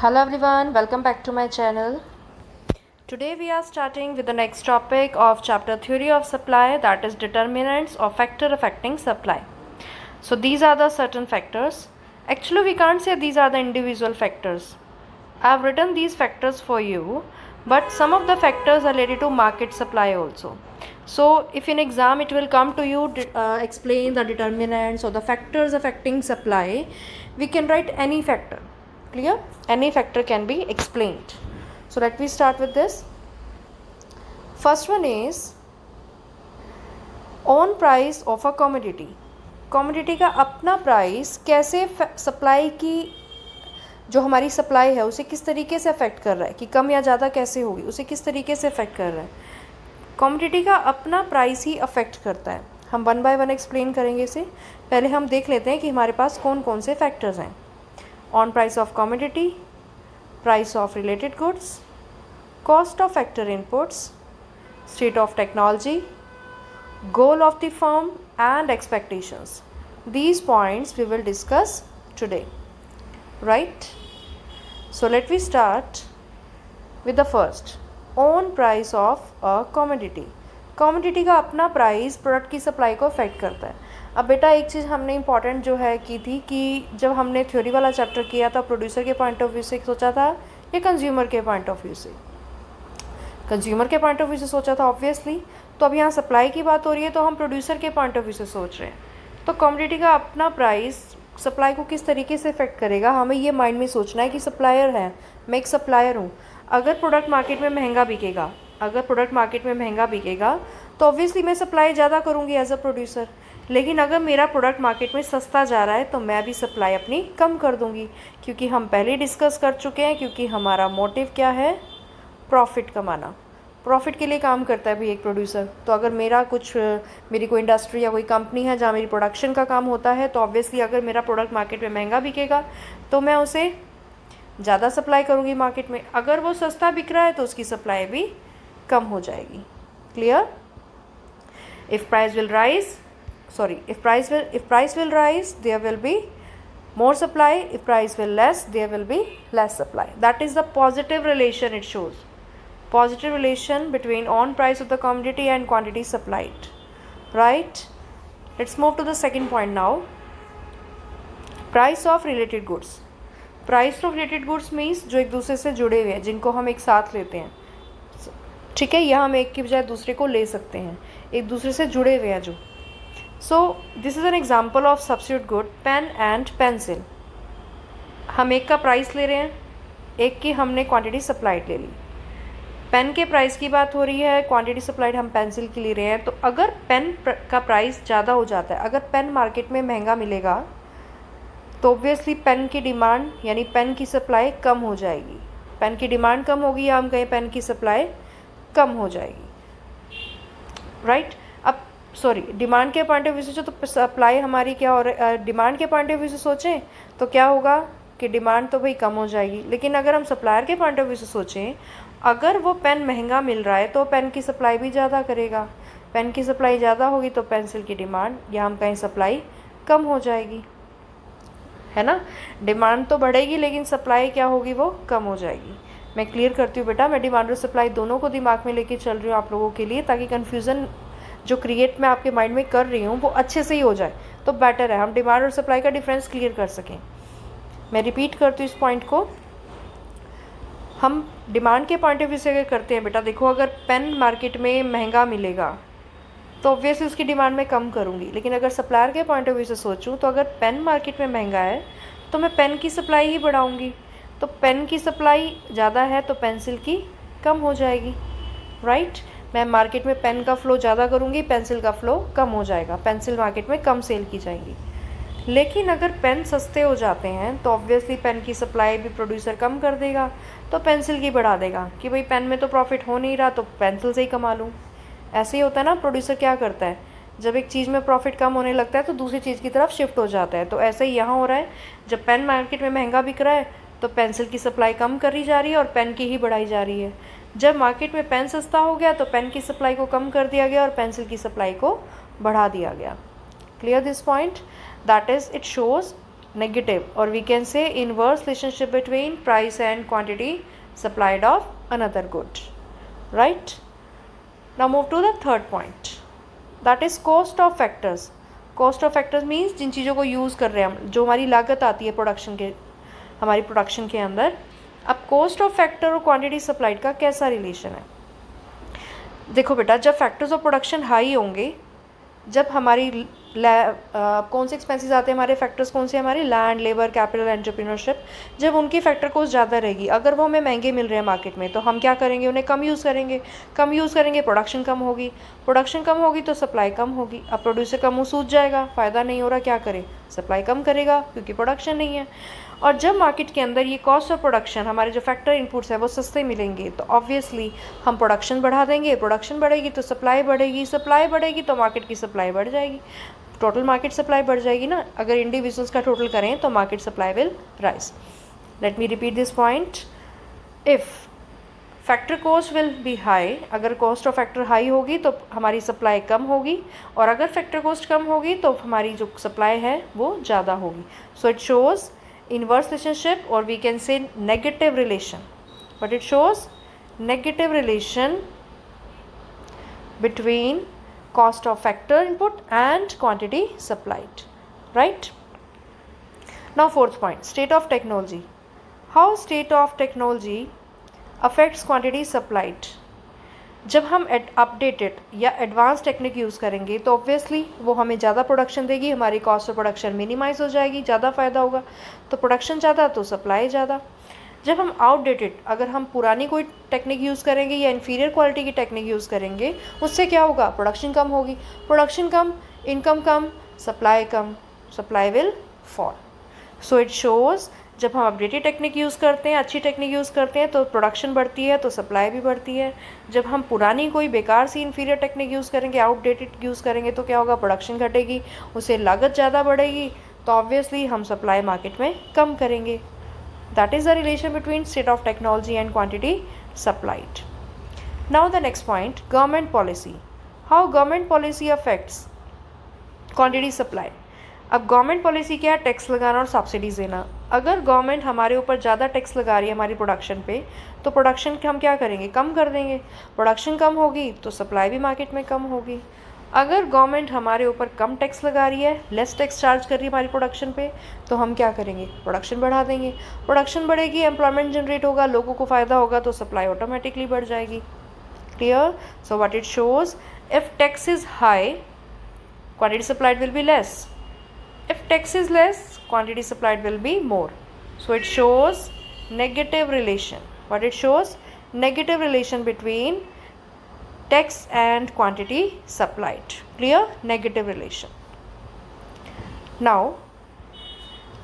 Hello everyone, welcome back to my channel. Today we are starting with the next topic of chapter theory of supply, that is determinants or factor affecting supply. So these are the certain factors. Actually we can't say these are the individual factors. I have written these factors for you, but some of the factors are related to market supply also. So if in exam it will come to you explain the determinants or the factors affecting supply, we can write any factor. Clear? Any factor can be explained. So let me start with this. First one is own price of a commodity. Commodity का अपना price कैसे supply की जो हमारी supply है उसे किस तरीके से अफेक्ट कर रहा है कि कम या ज़्यादा कैसे होगी, उसे किस तरीके से अफेक्ट कर रहा है. कमोडिटी का अपना प्राइस ही अफेक्ट करता है. हम वन बाय वन एक्सप्लेन करेंगे इसे. पहले हम देख लेते हैं कि हमारे पास कौन कौन से फैक्टर्स हैं. On price of commodity, price of related goods, cost of factor inputs, state of technology, goal of the firm and expectations. These points we will discuss today, right? So let me start with the first, own price of a commodity. Commodity का अपना price product की supply को affect करता है. अब बेटा एक चीज़ हमने इंपॉर्टेंट जो है की थी कि जब हमने थ्योरी वाला चैप्टर किया था प्रोड्यूसर के पॉइंट ऑफ व्यू से सोचा था या कंज्यूमर के पॉइंट ऑफ व्यू से. कंज्यूमर के पॉइंट ऑफ व्यू से सोचा था ऑब्वियसली. तो अब यहाँ सप्लाई की बात हो रही है तो हम प्रोड्यूसर के पॉइंट ऑफ व्यू से सोच रहे हैं. तो कमोडिटी का अपना प्राइस सप्लाई को किस तरीके से इफेक्ट करेगा, हमें ये माइंड में सोचना है कि सप्लायर है, मैं एक सप्लायर हूँ. अगर प्रोडक्ट मार्केट में महंगा बिकेगा, तो ऑब्वियसली मैं सप्लाई ज़्यादा करूँगी एज अ प्रोड्यूसर. लेकिन अगर मेरा प्रोडक्ट मार्केट में सस्ता जा रहा है तो मैं भी सप्लाई अपनी कम कर दूँगी, क्योंकि हम पहले डिस्कस कर चुके हैं, क्योंकि हमारा मोटिव क्या है, प्रॉफिट कमाना. प्रॉफिट के लिए काम करता है भाई एक प्रोड्यूसर. तो अगर मेरी कोई इंडस्ट्री या कोई कंपनी है जहाँ मेरी प्रोडक्शन का काम होता है, तो ऑब्वियसली अगर मेरा प्रोडक्ट मार्केट में महंगा बिकेगा तो मैं उसे ज़्यादा सप्लाई करूँगी मार्केट में. अगर वो सस्ता बिक रहा है तो उसकी सप्लाई भी कम हो जाएगी. Clear? If price will rise there will be more supply. If price will less, there will be less supply. That is the positive relation it shows. Positive relation between on price of the commodity and quantity supplied. Right? Let's move to the second point now. Price of related goods. Price of related goods means जो एक दूसरे से जुड़े हुए हैं, जिनको हम एक साथ लेते हैं. ठीक है, या हम एक की बजाय दूसरे को ले सकते हैं, एक दूसरे से जुड़े हुए हैं जो. So this is an example of substitute good, pen and pencil. हम एक का प्राइस ले रहे हैं, एक की हमने क्वांटिटी सप्लाइड ले ली. पेन के प्राइस की बात हो रही है, क्वांटिटी सप्लाइड हम पेंसिल की ले रहे हैं. तो अगर पेन का प्राइस ज़्यादा हो जाता है, अगर पेन मार्केट में महंगा मिलेगा तो ऑब्वियसली पेन की डिमांड यानी पेन की सप्लाई कम हो जाएगी. पेन की डिमांड कम होगी या हम कहें पेन की सप्लाई कम हो जाएगी. राइट? डिमांड के पॉइंट ऑफ व्यू से जो तो सप्लाई हमारी क्या हो रहा है, डिमांड के पॉइंट ऑफ व्यू से सोचें तो क्या होगा कि डिमांड तो भाई कम हो जाएगी. लेकिन अगर हम सप्लायर के पॉइंट ऑफ व्यू से सोचें, अगर वो पेन महंगा मिल रहा है तो पेन की सप्लाई भी ज़्यादा करेगा. पेन की सप्लाई ज़्यादा होगी तो पेंसिल की डिमांड या हम कहीं सप्लाई कम हो जाएगी, है ना. डिमांड तो बढ़ेगी लेकिन सप्लाई क्या होगी, वो कम हो जाएगी. मैं क्लियर करती हूँ बेटा, मैं डिमांड और सप्लाई दोनों को दिमाग में लेके चल रही हूँ आप लोगों के लिए, ताकि कन्फ्यूज़न जो क्रिएट मैं आपके माइंड में कर रही हूँ वो अच्छे से ही हो जाए तो बेटर है, हम डिमांड और सप्लाई का डिफरेंस क्लियर कर सकें. मैं रिपीट करती हूँ इस पॉइंट को. हम डिमांड के पॉइंट ऑफ व्यू से अगर करते हैं बेटा, देखो अगर पेन मार्केट में महंगा मिलेगा तो ऑब्वियसली उसकी डिमांड मैं कम करूँगी. लेकिन अगर सप्लायर के पॉइंट ऑफ व्यू से सोचूँ तो अगर पेन मार्केट में महंगा है तो मैं पेन की सप्लाई ही बढ़ाऊँगी. तो पेन की सप्लाई ज़्यादा है तो पेंसिल की कम हो जाएगी. राइट? मैं मार्केट में पेन का फ़्लो ज़्यादा करूँगी, पेंसिल का फ़्लो कम हो जाएगा. पेंसिल मार्केट में कम सेल की जाएंगी. लेकिन अगर पेन सस्ते हो जाते हैं तो ऑब्वियसली पेन की सप्लाई भी प्रोड्यूसर कम कर देगा, तो पेंसिल की बढ़ा देगा कि भाई पेन में तो प्रॉफिट हो नहीं रहा तो पेंसिल से ही कमा लूँ. ऐसे ही होता है ना. प्रोड्यूसर क्या करता है, जब एक चीज़ में प्रॉफिट कम होने लगता है तो दूसरी चीज़ की तरफ शिफ्ट हो जाता है. तो ऐसे ही यहाँ हो रहा है, जब पेन मार्केट में महंगा बिक रहा है तो पेंसिल की सप्लाई कम करी जा रही है और पेन की ही बढ़ाई जा रही है. जब मार्केट में पेन सस्ता हो गया तो पेन की सप्लाई को कम कर दिया गया और पेंसिल की सप्लाई को बढ़ा दिया गया. Clear this point? That is it shows negative, or we can say inverse relationship between price and quantity supplied of another good, right? Now move to the third point, that is cost of factors. cost of factors means जिन चीज़ों को use कर रहे हैं हम, जो हमारी लागत आती है प्रोडक्शन के, हमारी प्रोडक्शन के अंदर। अब कॉस्ट ऑफ फैक्टर और क्वांटिटी सप्लाइड का कैसा रिलेशन है? देखो बेटा, जब फैक्टर्स ऑफ प्रोडक्शन हाई होंगे, जब हमारी कौन से एक्सपेंसेस आते हैं हमारे फैक्टर्स, कौन से हमारे लैंड, लेबर, कैपिटल, एंटरप्रेन्योरशिप, जब उनकी फैक्टर कॉस्ट ज़्यादा रहेगी, अगर वो हमें महंगे मिल रहे हैं मार्केट में, तो हम क्या करेंगे, उन्हें कम यूज़ करेंगे। कम यूज़ करेंगे, प्रोडक्शन कम होगी, प्रोडक्शन कम होगी तो सप्लाई कम होगी। अब प्रोड्यूसर का मुँह सूज जाएगा, फ़ायदा नहीं हो रहा, क्या करे, सप्लाई कम करेगा क्योंकि प्रोडक्शन नहीं है। और जब मार्केट के अंदर ये कॉस्ट ऑफ प्रोडक्शन, हमारे जो फैक्टर इनपुट्स हैं वो सस्ते मिलेंगे, तो ऑब्वियसली हम प्रोडक्शन बढ़ा देंगे, प्रोडक्शन बढ़ेगी तो सप्लाई बढ़ेगी, सप्लाई बढ़ेगी तो मार्केट की सप्लाई बढ़ जाएगी, टोटल मार्केट सप्लाई बढ़ जाएगी ना। अगर इंडिविजुअल्स का टोटल करें तो market supply will rise. Let me repeat this point, if factor cost will be high, अगर कॉस्ट ऑफ फैक्टर हाई होगी तो हमारी सप्लाई कम होगी, और अगर फैक्टर कॉस्ट कम होगी तो हमारी जो सप्लाई है वो ज़्यादा होगी। So it shows inverse relationship, or we can say negative relation, but it shows negative relation between cost of factor input and quantity supplied, right? Now fourth point, state of technology. How state of technology affects quantity supplied? जब हम updated या advance technique use करेंगे तो obviously वो हमें ज़्यादा production देगी, हमारी कॉस्ट ऑफ प्रोडक्शन मिनिमाइज हो जाएगी, ज़्यादा फ़ायदा होगा, तो प्रोडक्शन ज़्यादा तो सप्लाई ज़्यादा। जब हम आउटडेटेड, अगर हम पुरानी कोई टेक्निक यूज़ करेंगे या इन्फीरियर क्वालिटी की टेक्निक यूज़ करेंगे, उससे क्या होगा, प्रोडक्शन कम होगी, production come, income come, supply come, supply will fall. So it shows जब हम अपडेटेड टेक्निक यूज़ करते हैं, अच्छी टेक्निक यूज़ करते हैं, तो प्रोडक्शन बढ़ती है तो सप्लाई भी बढ़ती है। जब हम पुरानी कोई बेकार सी इन्फीरियर टेक्निक यूज़ करेंगे, आउटडेटेड यूज़ करेंगे, तो क्या होगा, प्रोडक्शन घटेगी, उससे लागत ज़्यादा बढ़ेगी, तो ऑब्वियसली हम सप्लाई मार्केट में कम करेंगे। That is the relation between state of technology and quantity supplied. Now the next point, government policy. How government policy affects quantity supply. अब गवर्नमेंट पॉलिसी क्या है, टैक्स लगाना और सब्सिडीज़ देना। अगर गवर्नमेंट हमारे ऊपर ज़्यादा टैक्स लगा रही है हमारी प्रोडक्शन पे, तो प्रोडक्शन हम क्या करेंगे, कम कर देंगे, प्रोडक्शन कम होगी तो सप्लाई भी मार्केट में कम होगी। अगर गवर्नमेंट हमारे ऊपर कम टैक्स लगा रही है, लेस टैक्स चार्ज कर रही है हमारी प्रोडक्शन पे, तो हम क्या करेंगे, प्रोडक्शन बढ़ा देंगे, प्रोडक्शन बढ़ेगी, एम्प्लॉयमेंट जनरेट होगा, लोगों को फ़ायदा होगा, तो सप्लाई ऑटोमेटिकली बढ़ जाएगी। Clear? So what it shows, if tax is high, quantity supplied will be less. If tax is less, quantity supplied will be more. So it shows negative relation. What it shows? Negative relation between tax and quantity supplied. Clear? Negative relation. Now,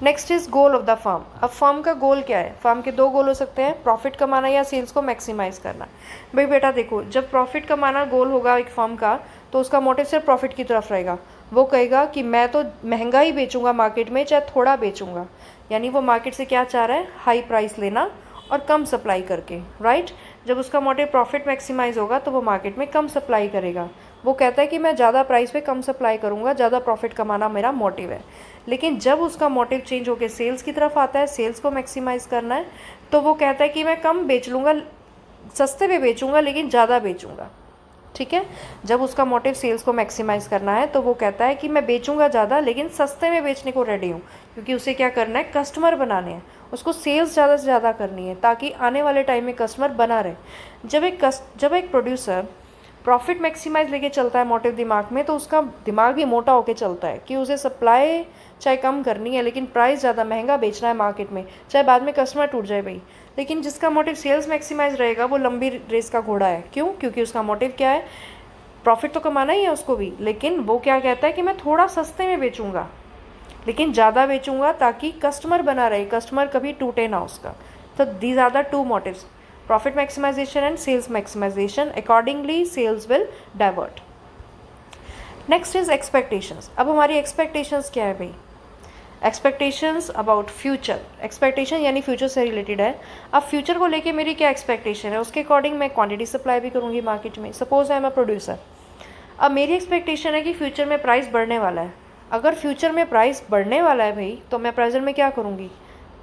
next is goal of the firm. अब firm का गोल क्या है? Firm के दो गोल हो सकते हैं, profit कमाना या सेल्स को मैक्सिमाइज करना। भाई बेटा देखो, जब प्रॉफिट कमाना गोल होगा एक फर्म का, तो उसका मोटिव सिर्फ प्रॉफिट की तरफ रहेगा। वो कहेगा कि मैं तो महंगा ही बेचूंगा मार्केट में, चाहे थोड़ा बेचूंगा, यानी वो मार्केट से क्या चाह रहा है, हाई प्राइस लेना और कम सप्लाई करके, राइट। जब उसका मोटिव प्रॉफिट मैक्सिमाइज होगा तो वो मार्केट में कम सप्लाई करेगा। वो कहता है कि मैं ज़्यादा प्राइस पे कम सप्लाई करूँगा, ज़्यादा प्रॉफिट कमाना मेरा मोटिव है। लेकिन जब उसका मोटिव चेंज होकर सेल्स की तरफ आता है, सेल्स को मैक्सिमाइज करना है, तो वो कहता है कि मैं कम बेच लूँगा, सस्ते पे बेचूँगा लेकिन ज़्यादा बेचूँगा। ठीक है, जब उसका मोटिव सेल्स को मैक्सिमाइज़ करना है तो वो कहता है कि मैं बेचूंगा ज़्यादा लेकिन सस्ते में बेचने को रेडी हूँ, क्योंकि उसे क्या करना है, कस्टमर बनाने हैं, उसको सेल्स ज़्यादा से ज़्यादा करनी है ताकि आने वाले टाइम में कस्टमर बना रहे। जब एक प्रोड्यूसर प्रॉफिट मैक्सिमाइज लेके चलता है मोटिव दिमाग में, तो उसका दिमाग भी मोटा होकर चलता है कि उसे सप्लाई चाहे कम करनी है लेकिन प्राइस ज़्यादा महंगा बेचना है मार्केट में, चाहे बाद में कस्टमर टूट जाए भाई। लेकिन जिसका मोटिव सेल्स मैक्सिमाइज रहेगा वो लंबी रेस का घोड़ा है। क्यों? क्योंकि उसका मोटिव क्या है, प्रॉफिट तो कमाना ही है उसको भी, लेकिन वो क्या कहता है कि मैं थोड़ा सस्ते में बेचूंगा लेकिन ज़्यादा बेचूंगा ताकि कस्टमर बना रहे, कस्टमर कभी टूटे ना उसका। तो these are the two motives, profit maximisation and sales maximisation. Accordingly sales will divert. Next is expectations. अब हमारी एक्सपेक्टेशंस क्या है भाई, एक्सपेक्टेशंस अबाउट फ्यूचर। एक्सपेक्टेशन यानी फ्यूचर से रिलेटेड है। अब फ्यूचर को लेके मेरी क्या एक्सपेक्टेशन है, उसके अकॉर्डिंग मैं क्वांटिटी सप्लाई भी करूँगी मार्केट में। Suppose I am a producer, अब मेरी एक्सपेक्टेशन है कि फ्यूचर में प्राइस बढ़ने वाला है, अगर फ्यूचर में प्राइस बढ़ने वाला है भाई, तो मैं प्रेजेंट में क्या करूँगी,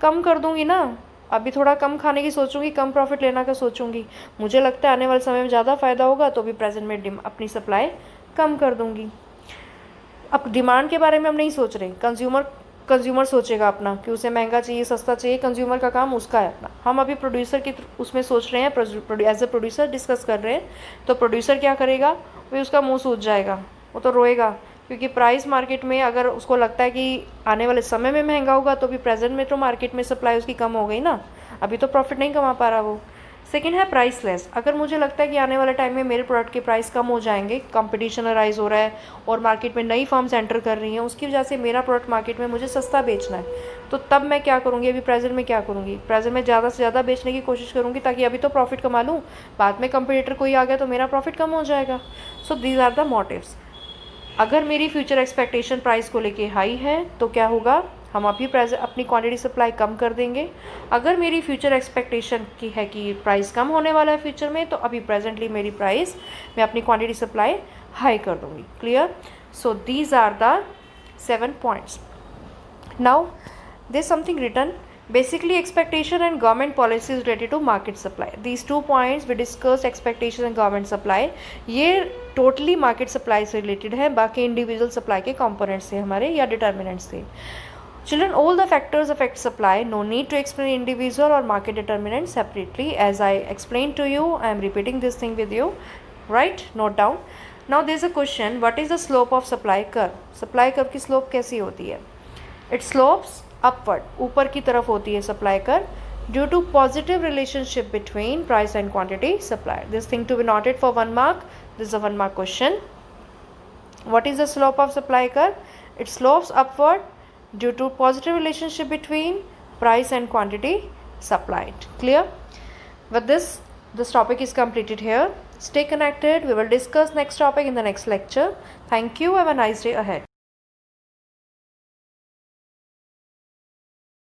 कम कर दूँगी ना। अभी थोड़ा कम खाने की सोचूंगी, कम प्रॉफिट लेना का सोचूंगी, मुझे लगता है आने वाले समय में ज़्यादा फ़ायदा होगा, तो भी प्रेजेंट में अपनी सप्लाई कम कर दूंगी। अब डिमांड के बारे में हम नहीं सोच रहे, कंज्यूमर सोचेगा अपना कि उसे महंगा चाहिए सस्ता चाहिए, कंज्यूमर का काम उसका है अपना। हम अभी प्रोड्यूसर की उसमें सोच रहे हैं, एज ए प्रोड्यूसर डिस्कस कर रहे हैं। तो प्रोड्यूसर क्या करेगा, वही उसका मुंह सूज जाएगा, वो तो रोएगा, क्योंकि प्राइस मार्केट में अगर उसको लगता है कि आने वाले समय में महंगा होगा, तो भी प्रेजेंट में तो मार्केट में सप्लाई उसकी कम हो गई ना, अभी तो प्रॉफिट नहीं कमा पा रहा वो। सेकेंड है प्राइसलेस। अगर मुझे लगता है कि आने वाले टाइम में मेरे प्रोडक्ट के प्राइस कम हो जाएंगे, कंपटीशन अराइज हो रहा है और मार्केट में नई फर्म्स एंटर कर रही हैं, उसकी वजह से मेरा प्रोडक्ट मार्केट में मुझे सस्ता बेचना है, तो तब मैं क्या करूँगी, अभी प्रेजेंट में क्या करूँगी, प्रेजेंट में ज़्यादा से ज़्यादा बेचने की कोशिश करूँगी, ताकि अभी तो प्रॉफिट कमा लूँ, बाद में कंपटीटर कोई आ गया तो मेरा प्रॉफिट कम हो जाएगा। So these are the motives. अगर मेरी फ्यूचर एक्सपेक्टेशन प्राइस को लेके हाई है तो क्या होगा, हम अभी अपनी क्वांटिटी सप्लाई कम कर देंगे। अगर मेरी फ्यूचर एक्सपेक्टेशन की है कि प्राइस कम होने वाला है फ्यूचर में, तो अभी प्रेजेंटली मेरी प्राइस मैं अपनी क्वांटिटी सप्लाई हाई कर दूंगी। Clear? So these are the 7 points. Now there's something written, basically expectation and government policies related to market supply. These 2 points we discussed, expectation and government supply, ये totally market supply से related है, बाकी individual supply के components से हमारे या determinants से। Children, all the factors affect supply. No need to explain individual or market determinants separately. As I explained to you, I am repeating this thing with you. Right? Note down. Now there is a question. What is the slope of supply curve? Supply curve की slope कैसी होती है? It slopes upward. ऊपर की तरफ होती है supply curve due to positive relationship between price and quantity supplied. This thing to be noted for 1 mark. This is a 1 mark question. What is the slope of supply curve? It slopes upward due to positive relationship between price and quantity supplied. Clear? With this topic is completed here. Stay connected. We will discuss next topic in the next lecture. Thank you. Have a nice day ahead.